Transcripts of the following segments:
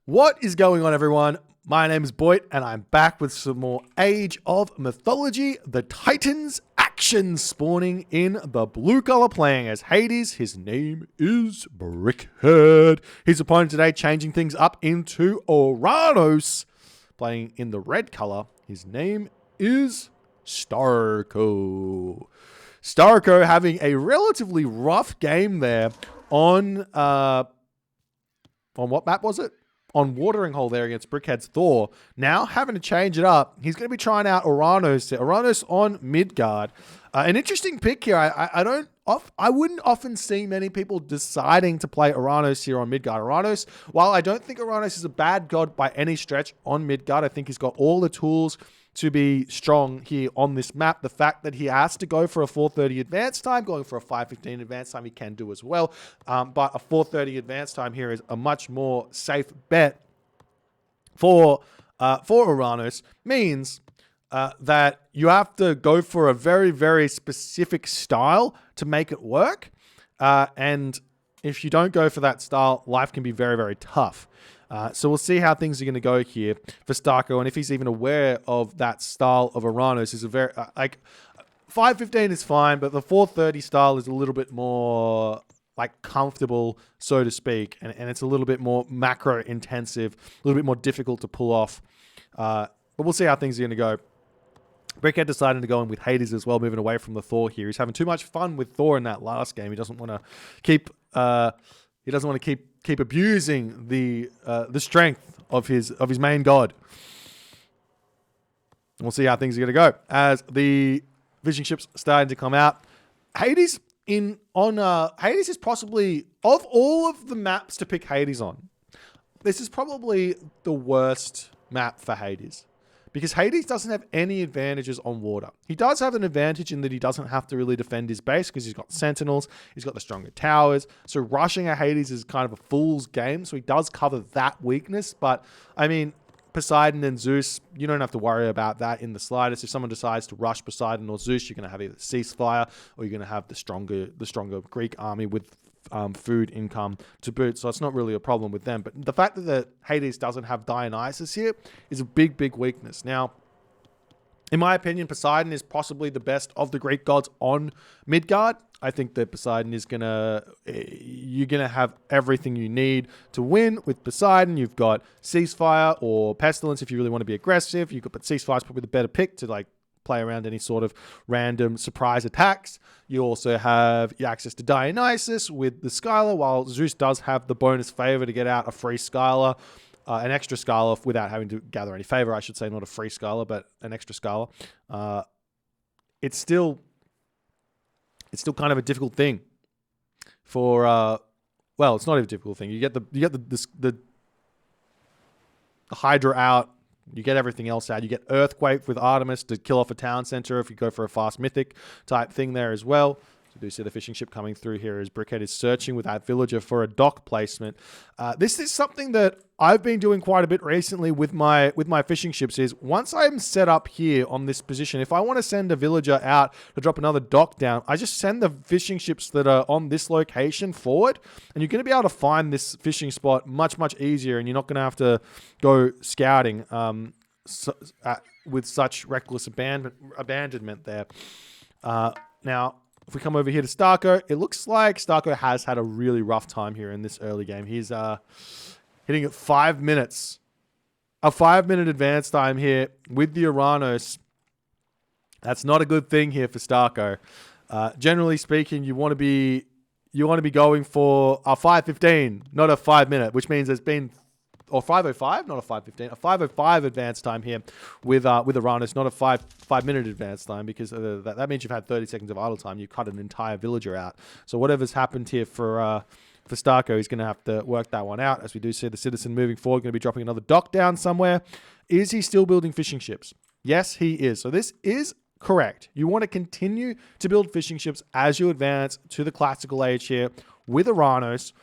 What is going on, everyone? My name is Boit, and I'm back with some more Age of Mythology. The Titans action spawning in the blue color, playing as Hades. His name is Brickhead. His opponent today changing things up into Oranos, playing in the red color. His name is St4rco. St4rco having a relatively rough game there on what map was it? On Watering Hole there against Brickhead's Thor. Now having to change it up. He's going to be trying out Oranos there. Oranos on Midgard. An interesting pick here. I wouldn't often see many people deciding to play Oranos here on Midgard. Oranos, while I don't think Oranos is a bad god by any stretch on Midgard, I think he's got all the tools to be strong here on this map. The fact that he has to go for a 4:30 advance time, going for a 5:15 advance time, he can do as well. But a 4:30 advance time here is a much more safe bet for Oranos. Means that you have to go for a very, very specific style to make it work. And if you don't go for that style, life can be very, very tough. So we'll see how things are going to go here for St4rco, and if he's even aware of that style of Oranos. Is a very 5:15 is fine, but the 4:30 style is a little bit more comfortable, so to speak, and it's a little bit more macro intensive, a little bit more difficult to pull off. But we'll see how things are going to go. Brickhead decided to go in with Hades as well, moving away from the Thor here. He's having too much fun with Thor in that last game. He doesn't want to keep. He doesn't want to keep abusing the strength of his main god. We'll see how things are going to go as the fishing ships starting to come out. Hades Hades is possibly, of all of the maps to pick Hades on, this is probably the worst map for Hades. Because Hades doesn't have any advantages on water. He does have an advantage in that he doesn't have to really defend his base because he's got sentinels, he's got the stronger towers. So rushing a Hades is kind of a fool's game. So he does cover that weakness. But I mean, Poseidon and Zeus, you don't have to worry about that in the slightest. If someone decides to rush Poseidon or Zeus, you're going to have either ceasefire or you're going to have the stronger Greek army with food income to boot, so it's not really a problem with them. But the fact that the Hades doesn't have Dionysus here is a big, big weakness. Now, in my opinion, Poseidon is possibly the best of the Greek gods on Midgard. I think that Poseidon is you're gonna have everything you need to win with Poseidon. You've got ceasefire or pestilence if you really want to be aggressive. But ceasefire is probably the better pick to play around any sort of random surprise attacks. You also have access to Dionysus with the Skylar, while Zeus does have the bonus favor to get out a free Skylar, an extra Skylar without having to gather any favor. I should say not a free Skylar, but an extra Skylar. It's still kind of a difficult thing for. It's not even a difficult thing. You get the Hydra out. You get everything else out. You get Earthquake with Artemis to kill off a town center if you go for a fast mythic type thing there as well. So do see the fishing ship coming through here as Brickhead is searching with that villager for a dock placement. This is something that I've been doing quite a bit recently with my fishing ships. Is once I'm set up here on this position, if I want to send a villager out to drop another dock down, I just send the fishing ships that are on this location forward, and you're going to be able to find this fishing spot much, much easier, and you're not going to have to go scouting with such reckless abandonment there. Now, if we come over here to St4rco, it looks like St4rco has had a really rough time here in this early game. He's hitting at 5 minutes. A 5-minute advance time here with the Oranos. That's not a good thing here for St4rco. Generally speaking, you want to be going for a 5:15, not a 5-minute, which means there's been, or 5:05, not a 5:15, a 5:05 advance time here with Oranos, not a 5-minute advance time, because that means you've had 30 seconds of idle time. You cut an entire villager out. So whatever's happened here for St4rco, he's going to have to work that one out. As we do see the citizen moving forward, going to be dropping another dock down somewhere. Is he still building fishing ships? Yes, he is. So this is correct. You want to continue to build fishing ships as you advance to the classical age here with Oranos.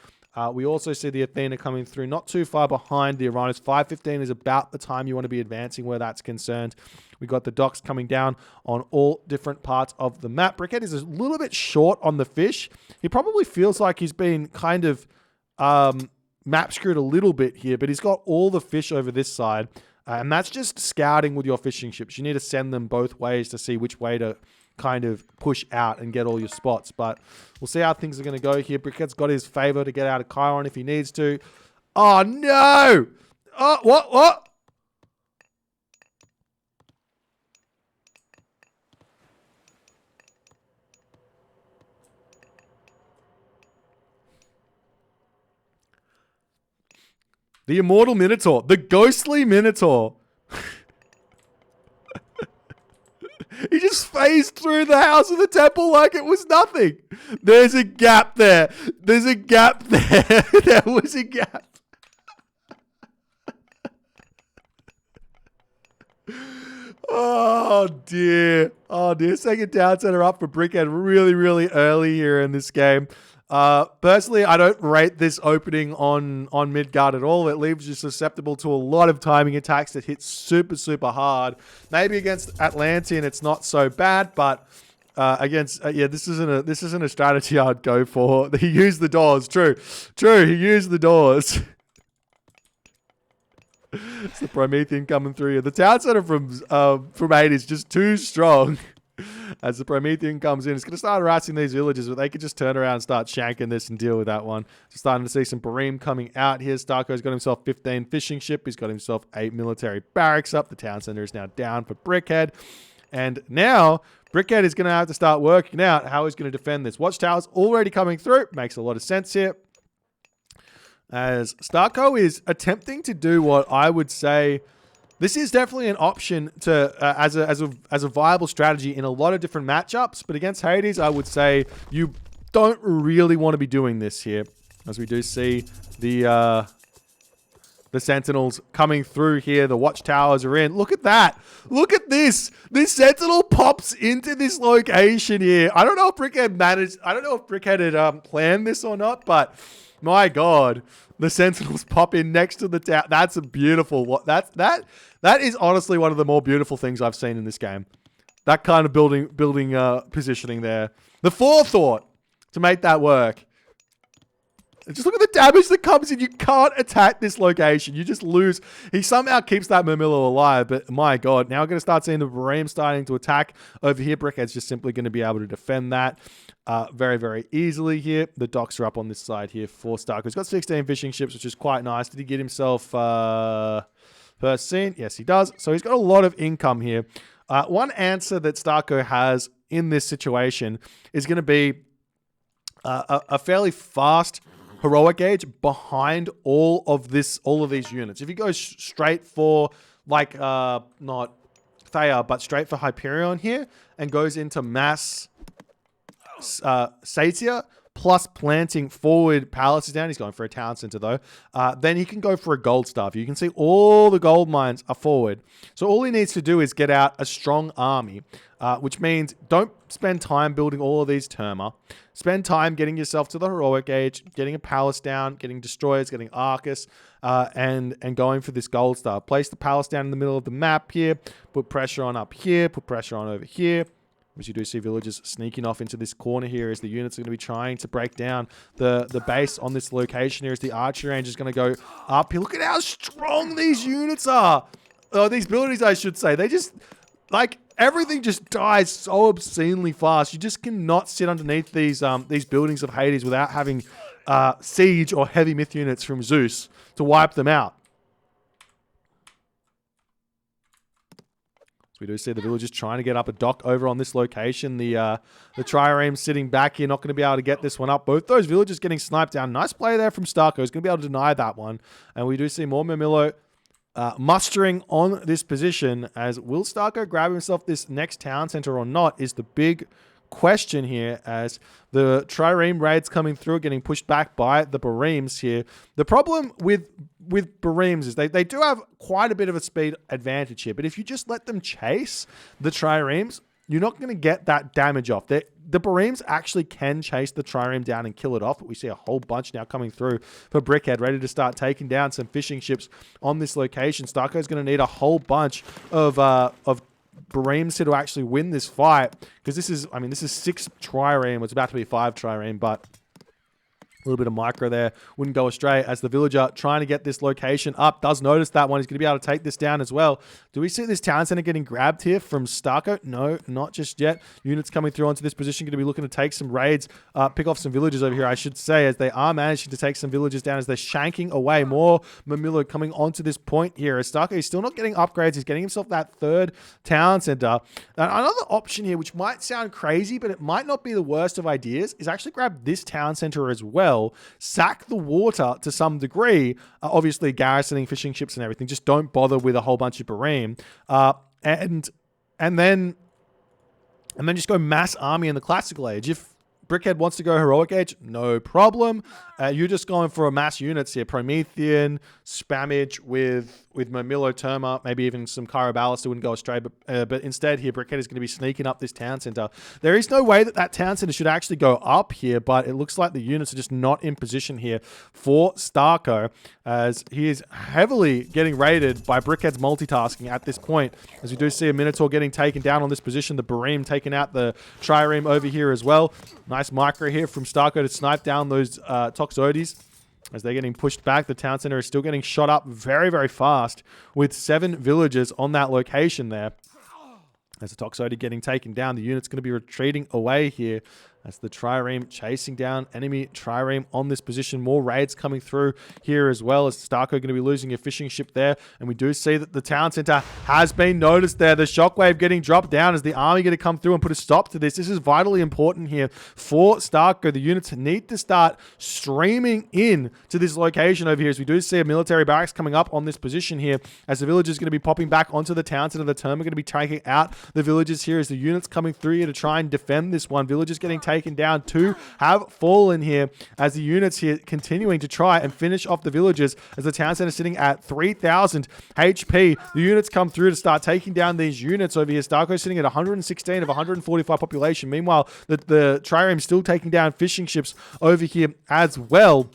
We also see the Athena coming through not too far behind the Oranos. 5:15 is about the time you want to be advancing where that's concerned. We got the docks coming down on all different parts of the map. Brickhead is a little bit short on the fish. He probably feels like he's been kind of map screwed a little bit here, but he's got all the fish over this side. And that's just scouting with your fishing ships. You need to send them both ways to see which way to kind of push out and get all your spots. But we'll see how things are going to go here. Brickhead's got his favor to get out of Chiron if he needs to. Oh, no! Oh, what? The immortal Minotaur. The ghostly Minotaur. He just phased through the house of the temple like it was nothing. There's a gap there. There's a gap there. There was a gap. Oh, dear. Oh, dear. Second down center up for Brickhead really, really early here in this game. Personally, I don't rate this opening on Midgard at all. It leaves you susceptible to a lot of timing attacks that hit super, super hard. Maybe against Atlantean, it's not so bad, but against this isn't a strategy I'd go for. He used the doors. True. He used the doors. It's the Promethean coming through here. The town center from 8 is just too strong. As the Promethean comes in, it's going to start harassing these villages, but they could just turn around and start shanking this and deal with that one. Just starting to see some Barim coming out here. St4rco's got himself 15 fishing ship. He's got himself 8 military barracks up. The town center is now down for Brickhead. And now, Brickhead is going to have to start working out how he's going to defend this. Watchtower's already coming through. Makes a lot of sense here. As St4rco is attempting to do what I would say... This is definitely an option to as a viable strategy in a lot of different matchups, but against Hades, I would say you don't really want to be doing this here, as we do see the Sentinels coming through here. The watchtowers are in. Look at that! Look at this! This Sentinel pops into this location here. I don't know if Brickhead managed. I don't know if Brickhead had planned this or not, but my God, the Sentinels pop in next to the tower. That's a beautiful. That is honestly one of the more beautiful things I've seen in this game. That kind of building positioning there. The forethought to make that work. And just look at the damage that comes in. You can't attack this location. You just lose. He somehow keeps that Murmillo alive, but my God. Now we're going to start seeing the Barim starting to attack over here. Brickhead's just simply going to be able to defend that very, very easily here. The docks are up on this side here for St4rco. He's got 16 fishing ships, which is quite nice. Did he get himself... First scene, yes, he does. So he's got a lot of income here. One answer that St4rco has in this situation is going to be a fairly fast heroic gauge behind all of these units. If he goes straight for not Thea, but straight for Hyperion here and goes into mass Satia, plus planting forward palaces down. He's going for a town center though. Then he can go for a gold staff. You can see all the gold mines are forward. So all he needs to do is get out a strong army, which means don't spend time building all of these Terma. Spend time getting yourself to the heroic age, getting a palace down, getting destroyers, getting Arcus, and going for this gold staff. Place the palace down in the middle of the map here. Put pressure on up here. Put pressure on over here. As you do see villagers sneaking off into this corner here as the units are going to be trying to break down the base on this location here as the archery range is going to go up here. Look at how strong these units are. Oh, these buildings, I should say. They just, everything just dies so obscenely fast. You just cannot sit underneath these buildings of Hades without having siege or heavy myth units from Zeus to wipe them out. We do see the villagers trying to get up a dock over on this location. The trireme sitting back here, not going to be able to get this one up. Both those villagers getting sniped down. Nice play there from St4rco. He's going to be able to deny that one. And we do see more Murmillo mustering on this position. As will St4rco grab himself this next town center or not is the big question here, as the trireme raids coming through getting pushed back by the Barims here. The problem with Barims is they do have quite a bit of a speed advantage here, but if you just let them chase the triremes, you're not going to get that damage off. The Barims actually can chase the trireme down and kill it off, but we see a whole bunch now coming through for Brickhead, ready to start taking down some fishing ships on this location. St4rco is going to need a whole bunch of Barims here to actually win this fight, because this is 6 trireme. It's about to be 5 trireme, but A little bit of micro there. Wouldn't go astray as the villager trying to get this location up. Does notice that one. He's going to be able to take this down as well. Do we see this town center getting grabbed here from 4rco? No, not just yet. Units coming through onto this position. Going to be looking to take some raids. Pick off some villages over here, I should say, as they are managing to take some villages down as they're shanking away. More Mamilo coming onto this point here. As 4rco is still not getting upgrades. He's getting himself that 3rd town center. Another option here, which might sound crazy, but it might not be the worst of ideas, is actually grab this town center as well. Sack the water to some degree, obviously garrisoning fishing ships and everything. Just don't bother with a whole bunch of Bareem, and then just go mass army in the classical age. If Brickhead wants to go heroic age, no problem. You're just going for a mass units here. Promethean, Spammage with Mamilo Terma, maybe even some Cairo Ballista wouldn't go astray, but instead here, Brickhead is going to be sneaking up this town center. There is no way that that town center should actually go up here, but it looks like the units are just not in position here for 4rco, as he is heavily getting raided by Brickhead's multitasking at this point, as we do see a Minotaur getting taken down on this position, the Bareem taking out the Trireme over here as well. Nice micro here from 4rco to snipe down those Toxotes. As they're getting pushed back, the town center is still getting shot up very, very fast with 7 villagers on that location there. As the Toxote getting taken down, the unit's going to be retreating away here. As the Trireme chasing down enemy Trireme on this position. More raids coming through here as well, as 4rco going to be losing a fishing ship there. And we do see that the town center has been noticed there. The shockwave getting dropped down as the army going to come through and put a stop to this. This is vitally important here for 4rco. The units need to start streaming in to this location over here, as we do see a military barracks coming up on this position here, as the villagers going to be popping back onto the town center. The term are going to be taking out the villagers here as the units coming through here to try and defend this one. Villagers getting taken down. 2 have fallen here as the units here continuing to try and finish off the villagers, as the town center sitting at 3,000 HP. The units come through to start taking down these units over here. 4rco sitting at 116 of 145 population. Meanwhile, the Trireme still taking down fishing ships over here as well,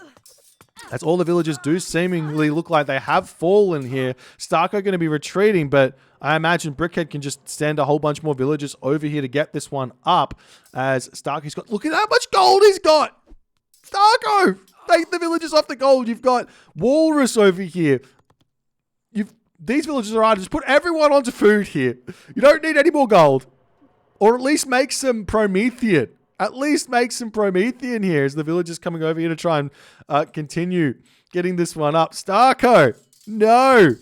as all the villagers do seemingly look like they have fallen here. 4rco going to be retreating, but I imagine Brickhead can just send a whole bunch more villagers over here to get this one up, as 4rco's got... Look at how much gold he's got! 4rco! Take the villagers off the gold. You've got Walrus over here. These villagers are hard. Just put everyone onto food here. You don't need any more gold. Or at least make some Promethean. At least make some Promethean here, as the villagers coming over here to try and continue getting this one up. 4rco! No!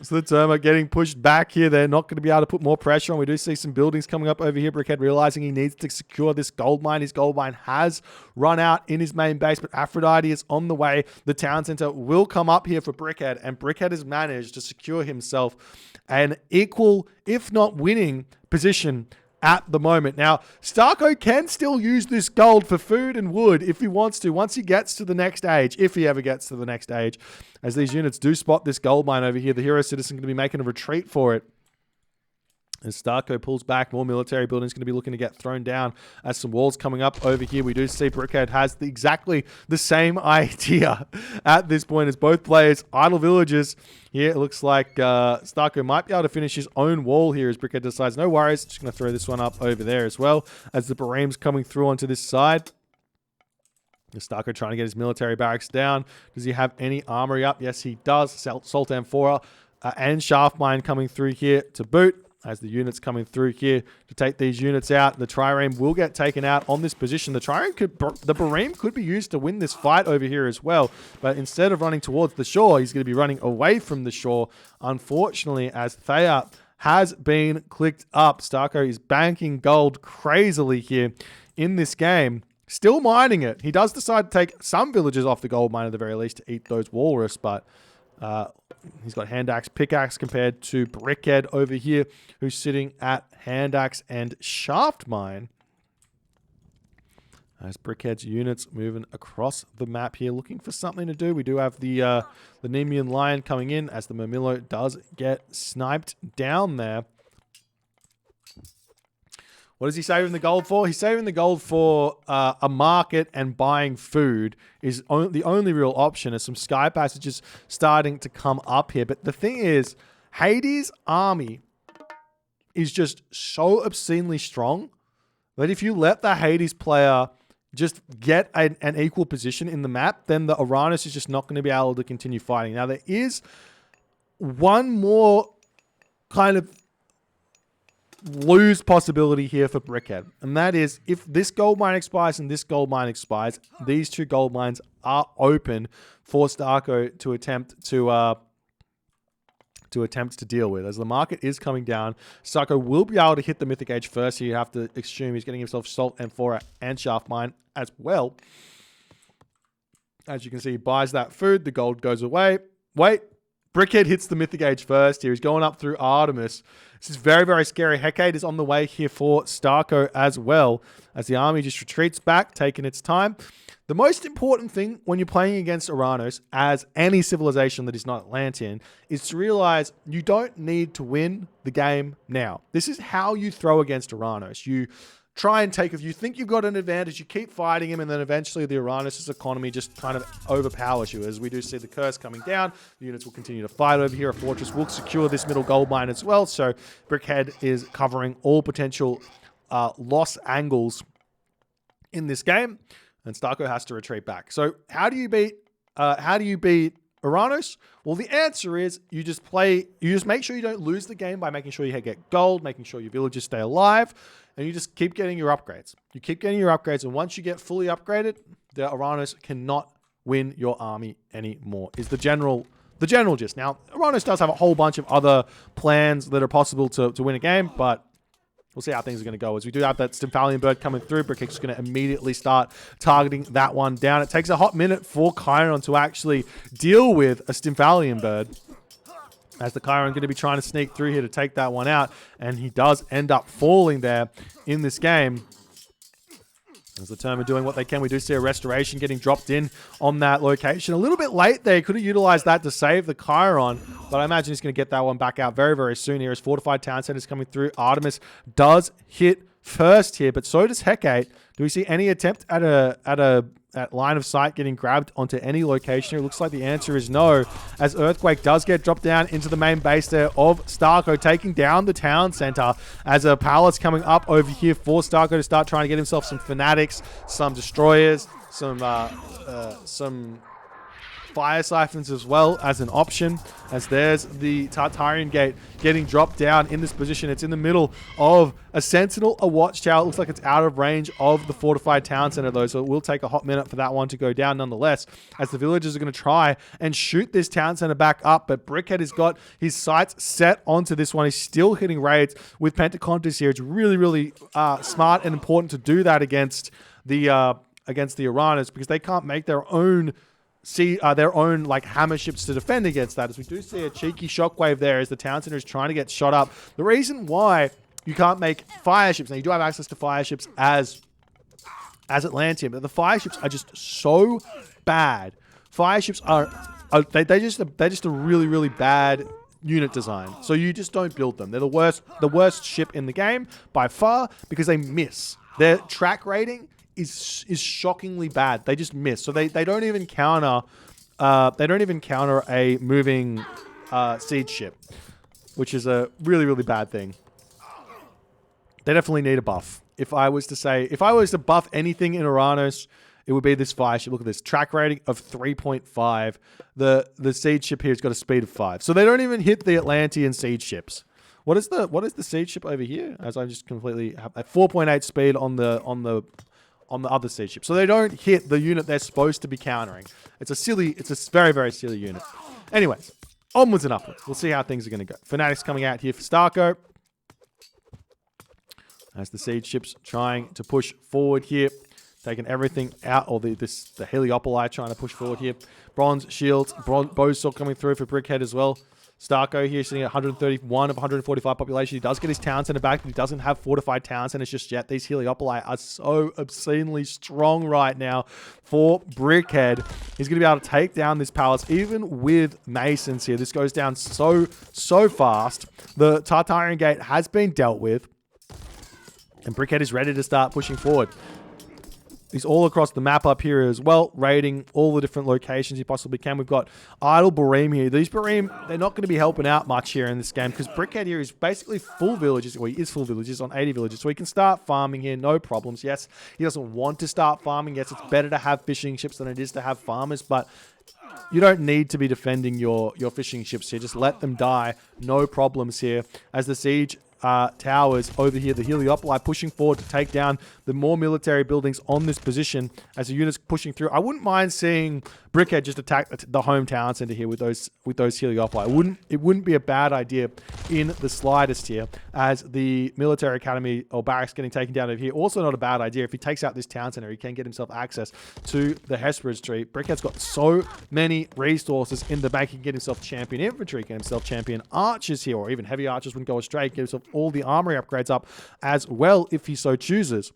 So the Terma getting pushed back here. They're not going to be able to put more pressure on. We do see some buildings coming up over here. Brickhead realizing he needs to secure this gold mine. His gold mine has run out in his main base, but Aphrodite is on the way. The town center will come up here for Brickhead, and Brickhead has managed to secure himself an equal, if not winning, position at the moment. Now, 4rco can still use this gold for food and wood if he wants to, once he gets to the next age, if he ever gets to the next age. As these units do spot this gold mine over here, the hero citizen going to be making a retreat for it. As 4rco pulls back, more military buildings going to be looking to get thrown down as some walls coming up over here. We do see Brickhead has exactly the same idea at this point, as both players idle villages. Here it looks like 4rco might be able to finish his own wall here, as Brickhead decides, no worries, just going to throw this one up over there as well, as the Bareem's coming through onto this side. 4rco trying to get his military barracks down. Does he have any armory up? Yes, he does. St4rco and Shaft Mine coming through here to boot. As the units coming through here to take these units out, the Trireme will get taken out on this position. The Bareem could be used to win this fight over here as well, but instead of running towards the shore, he's going to be running away from the shore, unfortunately, as Thea has been clicked up. 4rco is banking gold crazily here in this game, still mining it. He does decide to take some villagers off the gold mine at the very least to eat those walrus, but he's got hand axe, pickaxe compared to Brickhead over here, who's sitting at hand axe and shaft mine. As Brickhead's units moving across the map here, looking for something to do. We do have the Nemean Lion coming in, as the Mamilo does get sniped down there. What is he saving the gold for? He's saving the gold for a market, and buying food is the only real option, as some sky passages starting to come up here. But the thing is, Hades' army is just so obscenely strong that if you let the Hades player just get an equal position in the map, then the Oranos is just not going to be able to continue fighting. Now, there is one more kind of lose possibility here for Brickhead, and that is if this gold mine expires and this gold mine expires, these two gold mines are open for St4rco to attempt to deal with. As the market is coming down, St4rco will be able to hit the Mythic Age first. So you have to assume he's getting himself Salt and Thor and Shaft Mine as well. As you can see, he buys that food. The gold goes away. Wait, Brickhead hits the Mythic Age first here. He's going up through Artemis. This is very, very scary. Hecate is on the way here for St4rco as well, as the army just retreats back, taking its time. The most important thing when you're playing against Oranos, as any civilization that is not Atlantean, is to realize you don't need to win the game now. This is how you throw against Oranos. You try and take, if you think you've got an advantage, you keep fighting him, and then eventually the Oranos' economy just kind of overpowers you. As we do see the curse coming down, the units will continue to fight over here. A fortress will secure this middle gold mine as well, so Brickhead is covering all potential loss angles in this game, and St4rco has to retreat back. So how do you beat Oranos? Well, the answer is you just make sure you don't lose the game by making sure you get gold, making sure your villagers stay alive, and you just keep getting your upgrades. You keep getting your upgrades, and once you get fully upgraded, the Oranos cannot win your army anymore, is the general gist. Now, Oranos does have a whole bunch of other plans that are possible to win a game, but we'll see how things are going to go. As we do have that Stymphalian bird coming through, Brickhead's going to immediately start targeting that one down. It takes a hot minute for Chiron to actually deal with a Stymphalian bird, as the Chiron going to be trying to sneak through here to take that one out, and he does end up falling there in this game. As the Term are doing what they can, we do see a restoration getting dropped in on that location. A little bit late there. Could have utilized that to save the Chiron, but I imagine he's going to get that one back out very, very soon here as fortified town centers coming through. Artemis does hit first here, but so does Hecate. Do we see any attempt at line of sight getting grabbed onto any location here? It looks like the answer is no, as Earthquake does get dropped down into the main base there of St4rco, taking down the town center, as a palace coming up over here for St4rco to start trying to get himself some fanatics, some destroyers, some fire siphons as well as an option, as there's the Tartarian gate getting dropped down in this position. It's in the middle of a sentinel, a watchtower. It looks like it's out of range of the fortified town center though, so it will take a hot minute for that one to go down nonetheless, as the villagers are going to try and shoot this town center back up, but Brickhead has got his sights set onto this one. He's still hitting raids with Pentacontis here. It's really, really smart and important to do that against the Oranos, because they can't make their own like hammer ships to defend against that, as we do see a cheeky shockwave there as the town center is trying to get shot up. The reason why you can't make fire ships, now you do have access to fire ships as Atlantean, but the fire ships are just so bad. Fire ships they're just a really, really bad unit design, so you just don't build them. They're the worst ship in the game by far, because they miss. Their track rating is shockingly bad. They just miss. So they don't even counter a moving siege ship, which is a really, really bad thing. They definitely need a buff. If I was to buff anything in Oranos, it would be this fire ship. Look at this track rating of 3.5. The siege ship here has got a speed of 5. So they don't even hit the Atlantean siege ships. What is the siege ship over here? As I just completely have a 4.8 speed on the other siege ship. So they don't hit the unit they're supposed to be countering. It's a very, very silly unit. Anyways, onwards and upwards. We'll see how things are going to go. Fanatics coming out here for St4rco, as the siege ships trying to push forward here, taking everything out, or the Heliopoli trying to push forward here. Bronze shields, bows still coming through for Brickhead as well. St4rco here sitting at 131 of 145 population. He does get his town center back, but he doesn't have fortified town centers just yet. These Heliopoli are so obscenely strong right now for Brickhead. He's going to be able to take down this palace, even with Masons here. This goes down so fast. The Tartarian gate has been dealt with, and Brickhead is ready to start pushing forward. He's all across the map up here as well, raiding all the different locations he possibly can. We've got idle Bareem here. These Bareem, they're not going to be helping out much here in this game because Brickhead here is basically full villages. Well, he is full villages on 80 villages, so he can start farming here, no problems. Yes, he doesn't want to start farming. Yes, it's better to have fishing ships than it is to have farmers, but you don't need to be defending your fishing ships here. Just let them die. No problems here. As the siege towers over here, the Heliopolis pushing forward to take down the more military buildings on this position as the units pushing through. I wouldn't mind seeing Brickhead just attack the hometown center here with those Heliopolis. It wouldn't be a bad idea in the slightest here, as the military academy or barracks getting taken down over here. Also not a bad idea. If he takes out this town center, he can get himself access to the Hesperus tree. Brickhead's got so many resources in the bank. He can get himself champion infantry, get himself champion archers here, or even heavy archers wouldn't go astray. Get himself all the armory upgrades up as well if he so chooses.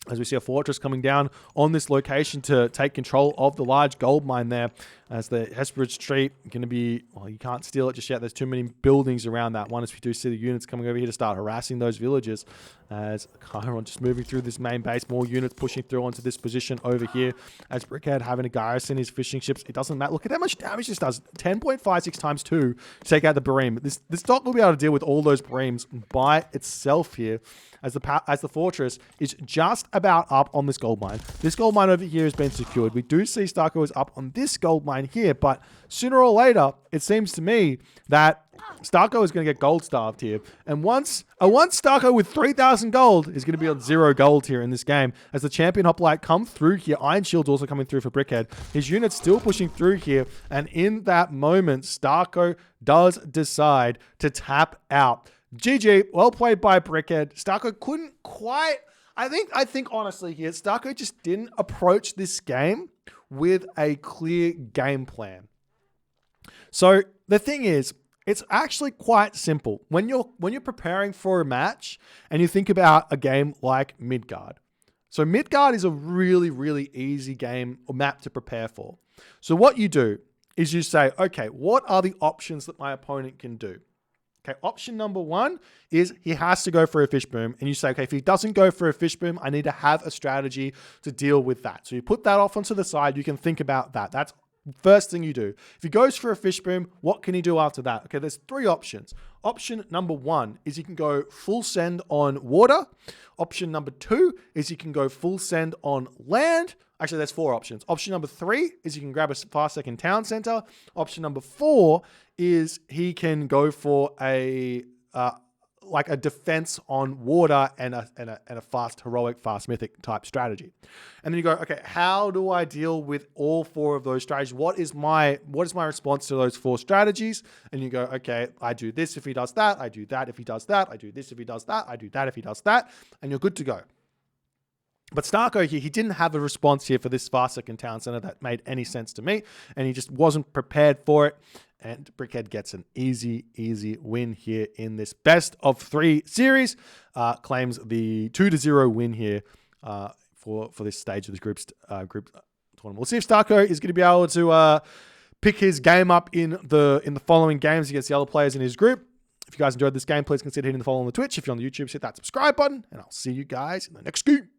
As we see a fortress coming down on this location to take control of the large gold mine there, as the Hesperus Tree going to be, well, you can't steal it just yet. There's too many buildings around that one, as we do see the units coming over here to start harassing those villages. As Chiron just moving through this main base, more units pushing through onto this position over here. As Brickhead having a garrison his fishing ships, it doesn't matter. Look at how much damage this does. 10.56 times 2 to take out the Bareem. This dock will be able to deal with all those Bareems by itself here, as the fortress is just about up on this gold mine. This gold mine over here has been secured. We do see St4rco is up on this gold mine here, but sooner or later, it seems to me that St4rco is going to get gold starved here. And once St4rco with 3,000 gold is going to be on 0 gold here in this game, as the champion hoplite come through here. Iron Shield's also coming through for Brickhead. His unit's still pushing through here, and in that moment, St4rco does decide to tap out. GG, well played by Brickhead. St4rco couldn't quite... I think honestly here, St4rco just didn't approach this game with a clear game plan. So the thing is, it's actually quite simple. When you're preparing for a match and you think about a game like Midgard. So Midgard is a really, really easy game or map to prepare for. So what you do is you say, okay, what are the options that my opponent can do? Okay, option number 1 is he has to go for a fish boom. And you say, okay, if he doesn't go for a fish boom, I need to have a strategy to deal with that. So you put that off onto the side. You can think about that. That's first thing you do. If he goes for a fish boom, what can he do after that? Okay, there's 3 options. Option number 1 is you can go full send on water. Option number 2 is you can go full send on land. Actually, there's 4 options. Option number 3 is you can grab a fast second town center. Option number 4 is he can go for a like a defense on water and a fast heroic, fast mythic type strategy. And then you go, okay, how do I deal with all 4 of those strategies? What is my response to those 4 strategies? And you go, okay, I do this if he does that, I do that if he does that, I do this if he does that, I do that if he does that, and you're good to go. But St4rco here, he didn't have a response here for this fast second town center that made any sense to me, and he just wasn't prepared for it. And Brickhead gets an easy win here in this best of 3 series. Claims the 2-0 win here for this stage of this group tournament. We'll see if St4rco is going to be able to pick his game up in the following games against the other players in his group. If you guys enjoyed this game, please consider hitting the follow on the Twitch. If you're on the YouTube, hit that subscribe button, and I'll see you guys in the next game.